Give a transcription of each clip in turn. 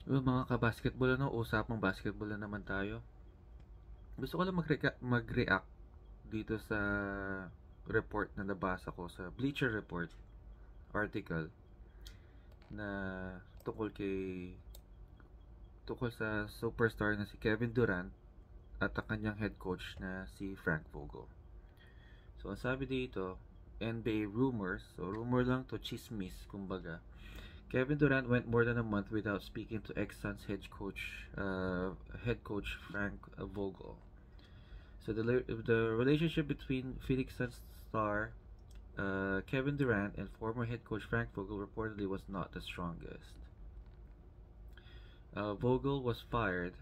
Mga kabasketball, usapang basketball na naman tayo. Gusto ko lang mag-react dito sa report na nabasa ko sa Bleacher Report article na tungkol tungkol sa superstar na si Kevin Durant at ang kanyang head coach na si Frank Vogel. So, ang sabi dito, NBA rumors, so rumor lang to, chismis, kumbaga. Kevin Durant went more than a month without speaking to ex-Suns head coach Frank Vogel. So the relationship between Phoenix Suns star Kevin Durant and former head coach Frank Vogel reportedly was not the strongest. Vogel was fired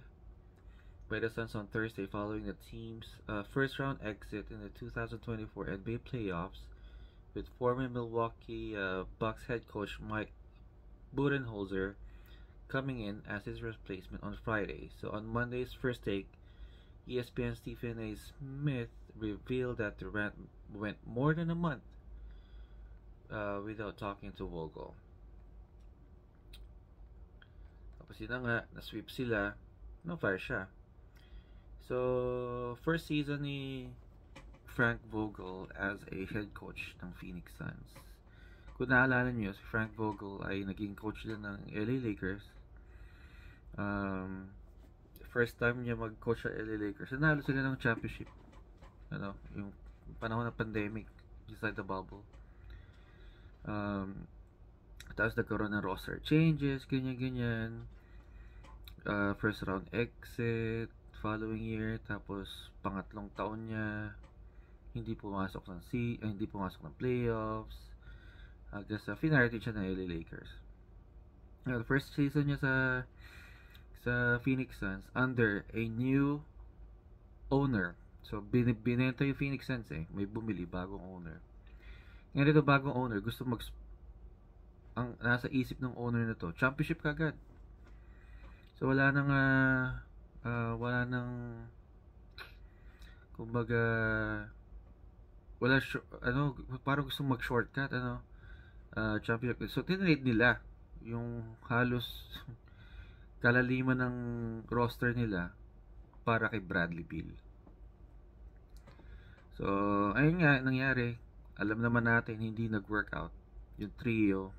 by the Suns on Thursday following the team's first-round exit in the 2024 NBA playoffs, with former Milwaukee Bucks head coach Mike Budenholzer coming in as his replacement on Friday. So on Monday's First Take, ESPN's Stephen A. Smith revealed that Durant went more than a month without talking to Vogel. Tapos yun na nga, na-sweep sila, no-fire siya. So, first season ni Frank Vogel as a head coach ng Phoenix Suns. Kung naalala nyo, si Frank Vogel ay naging coach din ng LA Lakers. First time niya mag-coach sa LA Lakers, nanalo sila ng championship. Yung panahon ng pandemic, inside the bubble. Tapos nagkaroon ng roster changes, ganyan-ganyan. First round exit, following year, tapos pangatlong taon niya, hindi pumasok ng playoffs. Hanggang sa finality siya ng LA Lakers. The first season niya sa Phoenix Suns under a new owner. So binenta yung Phoenix Suns may bumili, bagong owner. Ngayon ito bagong owner, ang nasa isip ng owner na to, championship kagad. So wala nang kumbaga parang gusto mag-shortcut championship. So tinrade nila yung halos kalaliman ng roster nila para kay Bradley Beal. So ayun nga nangyari. Alam naman natin hindi nag-workout yung trio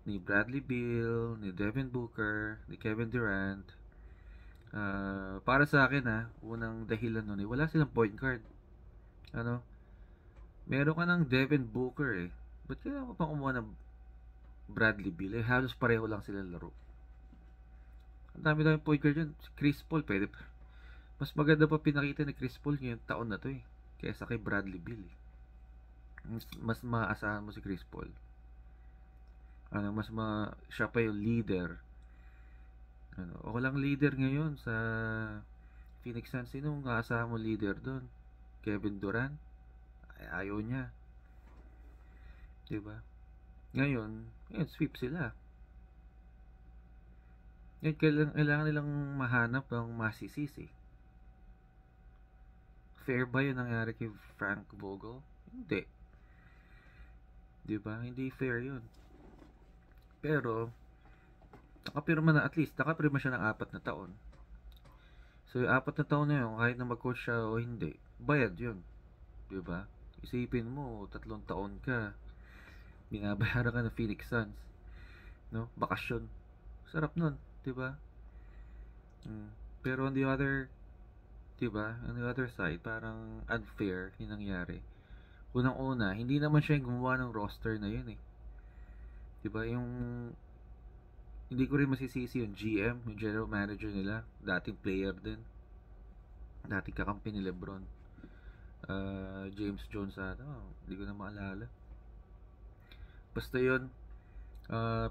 ni Bradley Beal, ni Devin Booker, ni Kevin Durant. Para sa akin unang dahilan nun wala silang point guard. Meron ka ng Devin Booker ba't kailangan ko pang kumuha ng Bradley Beal? Halos pareho lang sila laro. Ang dami point guard yun. Si Chris Paul, pwede pa. Mas maganda pa pinakita ni Chris Paul ngayong taon na to kaysa kay Bradley Beal Mas maaasahan mo si Chris Paul. Siya pa yung leader. Ako lang leader ngayon sa Phoenix Suns. Sino ang aasahan mo leader doon? Kevin Durant? Ayaw niya. Diba? Ngayon, sweep sila. Kailangan nilang mahanap ang masisisi. Fair ba yun nangyari kay Frank Vogel? Hindi. Diba? Hindi fair yun. Pero, nakapirma siya ng 4 na taon. So, yung 4 na taon na yun, kahit na mag-coach siya o hindi, bayad yun. Diba? Isipin mo, 3 taon ka, binabayaran ka ng Phoenix Suns. Bakasyon. Sarap nun, diba? Pero on the other side, parang unfair yung nangyari. Unang-una, hindi naman siya yung gumawa ng roster na yun diba? Hindi ko rin masisisi yung GM, yung general manager nila, dating player din, dating kakampi ni Lebron, James Jones hindi ko na maalala. Basta yun,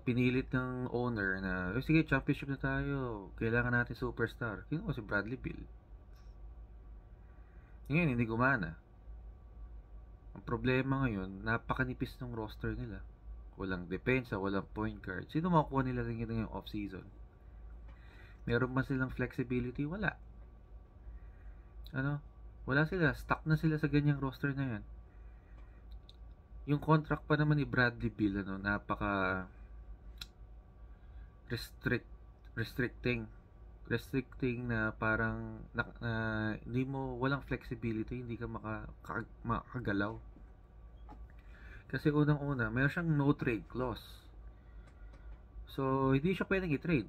pinilit ng owner na sige, championship na tayo, kailangan natin superstar. Kinuha si Bradley Beal. Ngayon hindi gumana. Ang problema ngayon, napakanipis ng roster nila. Walang depensa, walang point guard. Sino makukuha nila rin yung off-season? Meron ba silang flexibility? Wala. Wala sila. Stuck na sila sa ganyang roster na yan. Yung contract pa naman ni Bradley Beal, napaka restrict restricting. Restricting na parang hindi mo, walang flexibility, hindi ka makagalaw. Kasi unang-una, mayroon siyang no trade clause. So, hindi siya pwedeng i-trade.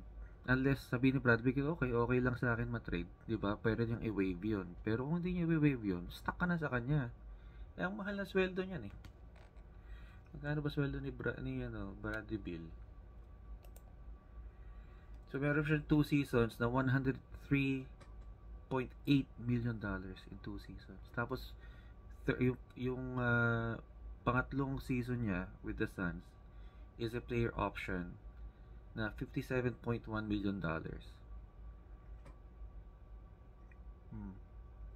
Unless sabihin ni Bradley, okay lang sa akin ma-trade. Diba? Pwede niyang i-waive yun. Pero kung hindi niya i-waive yun, stuck ka na sa kanya. Eh, ang mahal na sweldo niyan eh. Magkano ba sweldo ni Bradley Beal? So, meron siya 2 seasons na $103.8 million in 2 seasons. Tapos, yung pangatlong season niya with the Suns is a player option na $57.1 million.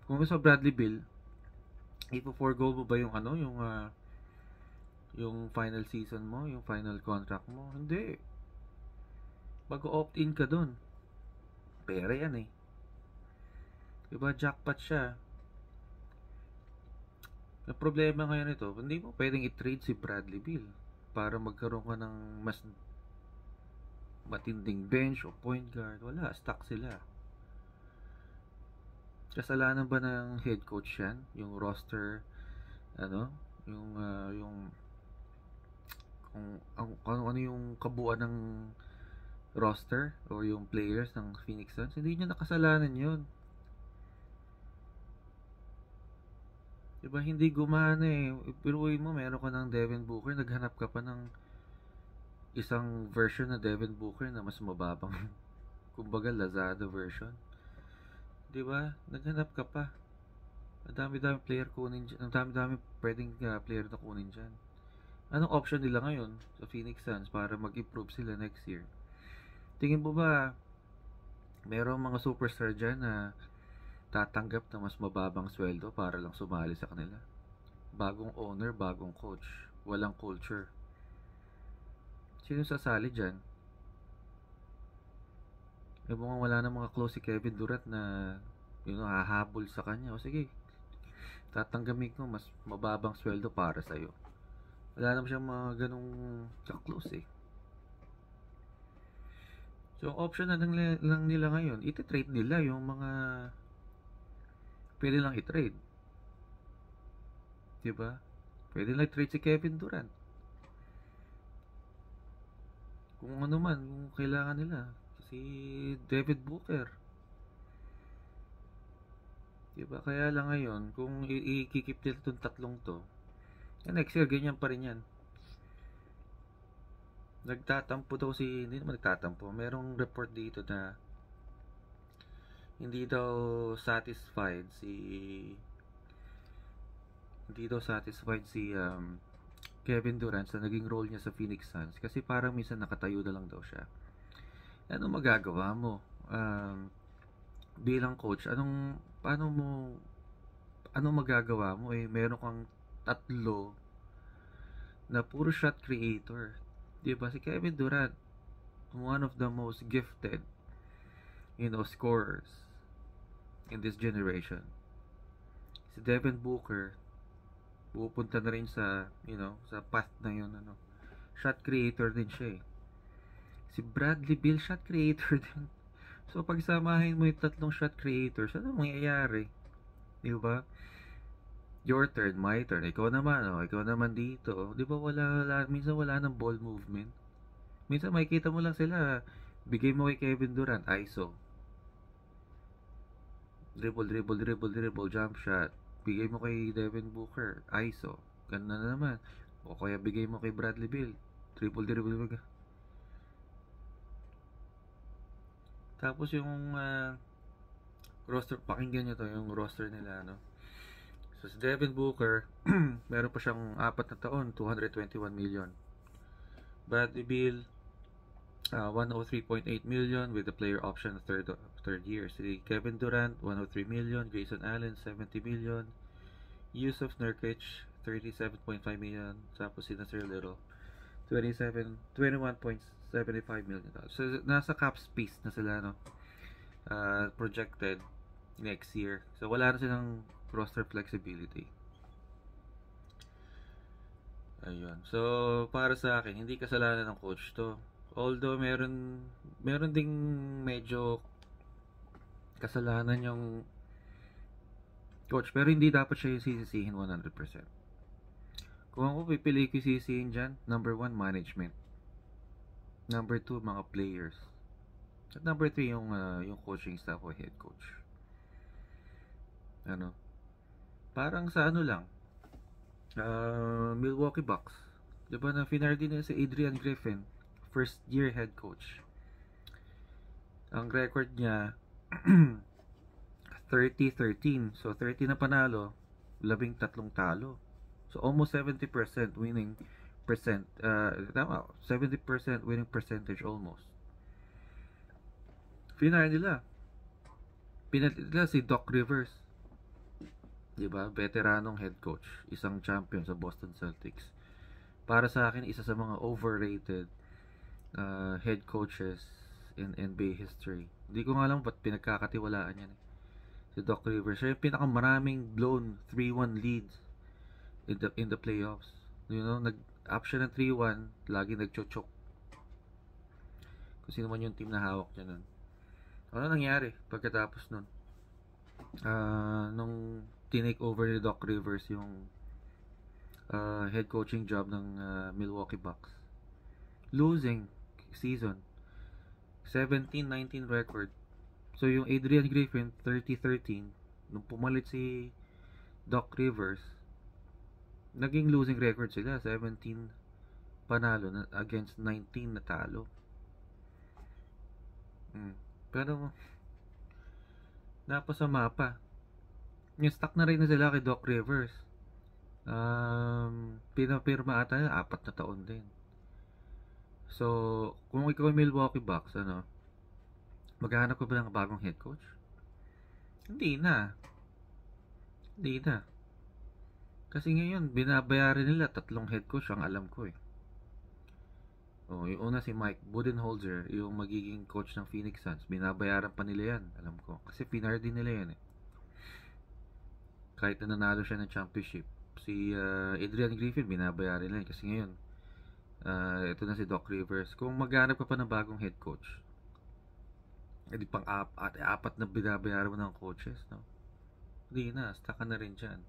Kung sa Bradley Beal, ipo-forgo mo ba yung yung final season mo, yung final contract mo? Hindi. Mag-opt-in ka dun. Pera yan eh. Diba, jackpot siya. Ang problema ngayon ito, hindi mo pwedeng i-trade si Bradley Beal para magkaroon ka ng mas matinding bench o point guard. Wala, stuck sila. Kasalanan ba ng head coach yan? Yung roster, yung kung ano yung kabuuan ng roster o yung players ng Phoenix Suns, hindi niya nakasalanan yun. Diba, hindi gumana eh. Piruin mo, meron ka ng Devin Booker, naghanap ka pa ng isang version na Devin Booker na mas mababang kumbaga Lazada version. Diba, naghanap ka pa. Ang dami-dami player kunin dyan. Ang dami-dami pwedeng player na kunin dyan. Anong option nila ngayon sa Phoenix Suns para mag-improve sila next year? Tingin mo ba merong mga superstar dyan na tatanggap na mas mababang sweldo para lang sumali sa kanila? Bagong owner, bagong coach, walang culture. Sino sasali dyan? Eh mukhang wala na mga close si Kevin Durant na hahabol sa kanya. O sige, tatanggapin ko mas mababang sweldo para sa'yo. Wala naman siyang mga ganong ka-close eh. So, option na lang nila ngayon, iti-trade nila yung mga pwede lang i-trade. Diba? Pwede lang i-trade si Kevin Durant. Kung ano man, kung kailangan nila. Si David Booker. Diba? Kaya lang ngayon, kung i-keep nila itong tatlong to, next year, ganyan pa rin yan. Nagtatampo daw hindi naman nagtatampo. Merong report dito na hindi daw satisfied si Kevin Durant sa naging role niya sa Phoenix Suns kasi parang minsan nakatayo na lang daw siya. Ano magagawa mo? Bilang coach, anong magagawa mo meron kang tatlo na puro shot creator. Diba? Si Kevin Durant, one of the most gifted, scorers in this generation. Si Devin Booker, pupunta na rin sa, sa path na yun, shot creator din siya eh. Si Bradley Beal, shot creator din. So, pagsamahin mo yung tatlong shot creators, ano mangyayari? Diba? Your turn, my turn. Ikaw naman dito. Di ba minsan wala ng ball movement. Minsan makikita mo lang sila, bigay mo kay Kevin Durant, ISO. Dribble, jump shot. Bigay mo kay Devin Booker, ISO. Ganun na naman. O kaya bigay mo kay Bradley Beal, dribble. Tapos yung roster, pakinggan nyo to, yung roster nila, So, si Devin Booker, meron pa siyang 4 na taon, $221 million. Bradley Beal, 103.8 million with the player option third year. Si Kevin Durant, 103 million. Grayson Allen, 70 million. Yusuf Nurkic, 37.5 million. Tapos si Nasir Little, 21.75 million. So, nasa cap space na sila, projected next year. So, wala na silang roster flexibility. Ayun. So, para sa akin, hindi kasalanan ng coach to. Although meron ding medyo kasalanan yung coach, pero hindi dapat siya yung sisisihin 100%. Kung ako pipili ko sisihin dyan, number 1, management. Number 2, mga players. At number 3, yung coaching staff o head coach. Ano? Parang sa ano lang, Milwaukee Bucks. Diba na finardy na si Adrian Griffin, first year head coach. Ang record niya, 30-13. So, 30 na panalo, 13 talo. So, almost 70% winning percent. Tama, 70% winning percentage almost. Final nila. Pinalit nila si Doc Rivers. Diba? Veteranong head coach. Isang champion sa Boston Celtics. Para sa akin, isa sa mga overrated head coaches in NBA history. Hindi ko nga alam ba't pinagkakatiwalaan yan. Si Doc Rivers. Siya yung pinakamaraming blown 3-1 leads in the playoffs. You know, nag-up siya ng 3-1, lagi nag-choke. Kung sino man yung team na hawak niya nun. Ano nangyari pagkatapos nun? Nung tinake over ni Doc Rivers yung head coaching job ng Milwaukee Bucks. Losing season. 17-19 record. So yung Adrian Griffin, 30-13. Nung pumalit si Doc Rivers, naging losing record sila. 17 panalo against 19 na talo. Pero napasama pa. Yung stuck na rin na sila kay Doc Rivers. Pinapirma ata na 4 na taon din. So, kung ikaw ay Milwaukee Bucks, maghahanap ka ba ng bagong head coach? Hindi na. Kasi ngayon, binabayaran nila 3 head coach ang alam ko eh. Yung una si Mike Budenholzer, yung magiging coach ng Phoenix Suns. Binabayaran pa nila yan, alam ko. Kasi pinardy nila yan eh. Kahit na nanalo siya ng championship. Si Adrian Griffin, binabayaran nila yan. Kasi ngayon, ito na si Doc Rivers. Kung maghanap ka pa ng bagong head coach, edi pang apat na binabayaran mo ng coaches, no? Hindi na, stuck ka na rin dyan.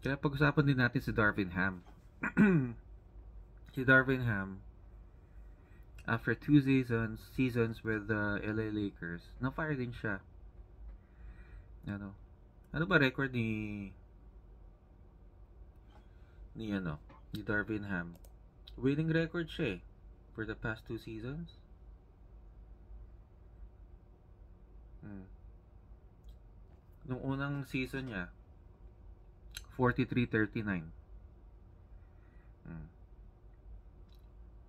Kaya pag-usapan din natin si Darvin Ham. Si Darvin Ham, after 2 seasons with the LA Lakers, na-fire din siya. Ano ba record ni Darvin Ham? Winning record siya eh, for the past 2 seasons. Nung unang season niya, 43-39.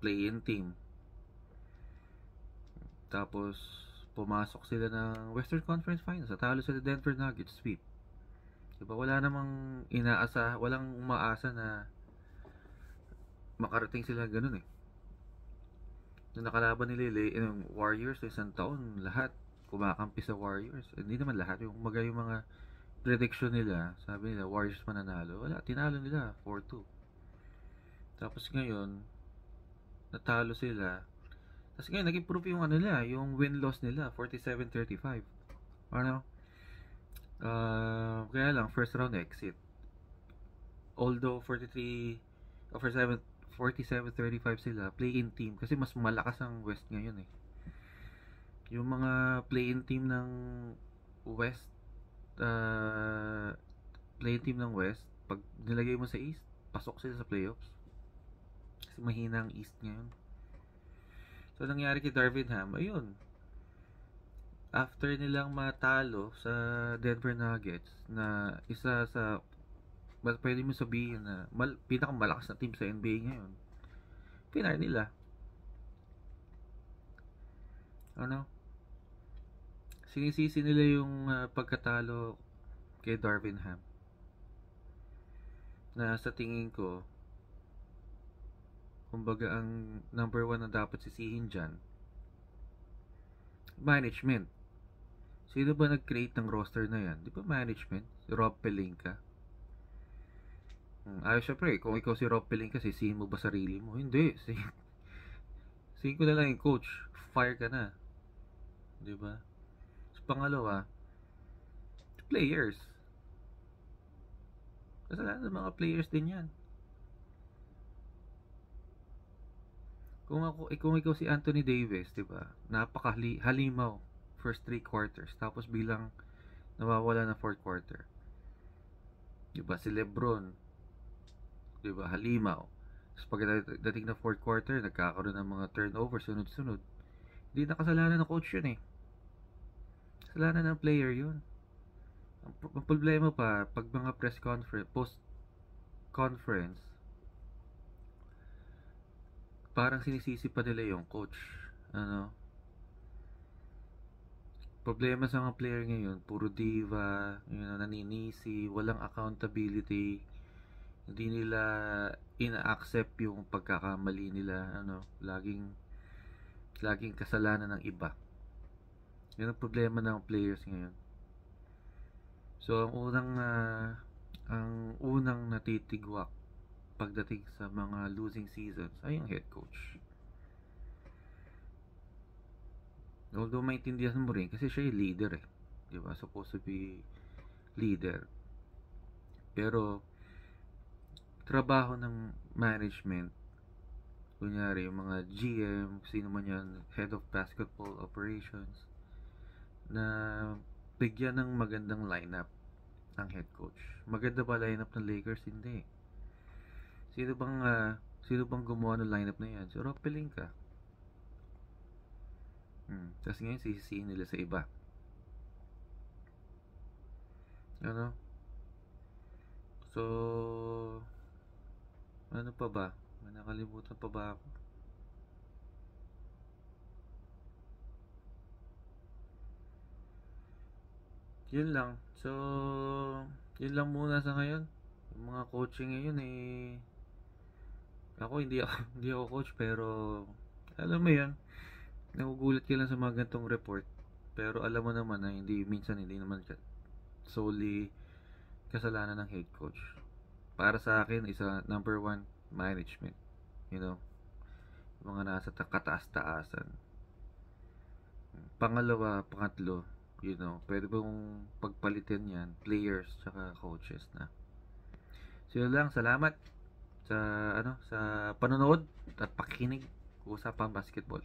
Play-in team. Tapos, pumasok sila ng Western Conference Finals. Natalo sila Denver Nuggets, sweep. Diba, wala namang walang umaasa na makarating sila ganun eh. Nung nakalaban nila yung Warriors, isang taon, lahat kumakampi sa Warriors. Hindi naman lahat, yung mga prediction nila, sabi nila Warriors mananalo. Wala, tinalo nila 4-2. Tapos ngayon, natalo sila. Tapos ngayon, nag-improve yung yung win-loss nila, 47-35. Kaya lang, first round exit. Although 47-35 sila, play-in team. Kasi mas malakas ang West ngayon eh. Yung mga play-in team ng West, pag nilagay mo sa East, pasok sila sa playoffs. Kasi mahina ang East ngayon. So, nangyari kay Darvin Ham, ayun. After nilang matalo sa Denver Nuggets, na isa sa, pwede mo sabihin na pinakamalakas na team sa NBA ngayon, pinar nila. Sinisisi nila yung pagkatalo kay Darvin Ham. Na sa tingin ko, kumbaga ang number 1 na dapat sisihin dyan, management. Sino ba nag-create ng roster na yan? Di ba management? Si Rob Pelinka. Syempre, kung ikaw si Rob Pelinka, sisihin mo ba sarili mo? Hindi. Sige ko na lang yung coach, fire ka na, 'di ba? So, pangalawa, players. Kasalanan ng mga players din 'yan. Kung ikaw si Anthony Davis, 'di ba? Halimaw first 3 quarters tapos bilang nawawala na fourth quarter. 'Di ba si LeBron, 'di ba? Halimaw. Tapos pagdating na fourth quarter, nagkakaroon ng mga turnover sunod-sunod. Hindi na kasalanan ng coach 'yun eh. Kasalanan ng player 'yun. Ang problema pa pag mga press conference, post conference, parang sinisisi pa nila yung coach. Ano, problema sa mga player ngayon, puro diva, naninisi, walang accountability, hindi nila ina-accept yung pagkakamali nila, laging kasalanan ng iba. Yan ang problema ng players ngayon. So, ang unang natitigwak pagdating sa mga losing seasons ay yung head coach. Although maintindihan mo rin kasi siya yung leader eh. 'Di ba? Supposed to be leader. Pero trabaho ng management, kunyari yung mga GM, sino man yan, head of basketball operations, na bigyan ng magandang lineup ang head coach. Maganda ba lineup ng Lakers? Hindi. Sino bang gumawa ng lineup na yan? Si Rob Pelinka. Tapos ngayon sisisiin nila sa iba. Ano? So, ano pa ba? May nakalimutan pa ba ako? Yun lang. So, yun lang muna sa ngayon. Yung mga coaching ngayon eh, ako hindi ako hindi ako coach pero alam mo yun, nagugulat ka lang sa mga gantong report. Pero alam mo naman na hindi naman solely kasalanan ng head coach. Para sa akin, isa number one, management. You know, mga nasa kataas-taasan. Pangalawa, pangatlo, pwede mong pagpalitin yan, players tsaka coaches na. So yun lang, salamat sa sa panonood at pakikinig. Usapang basketball.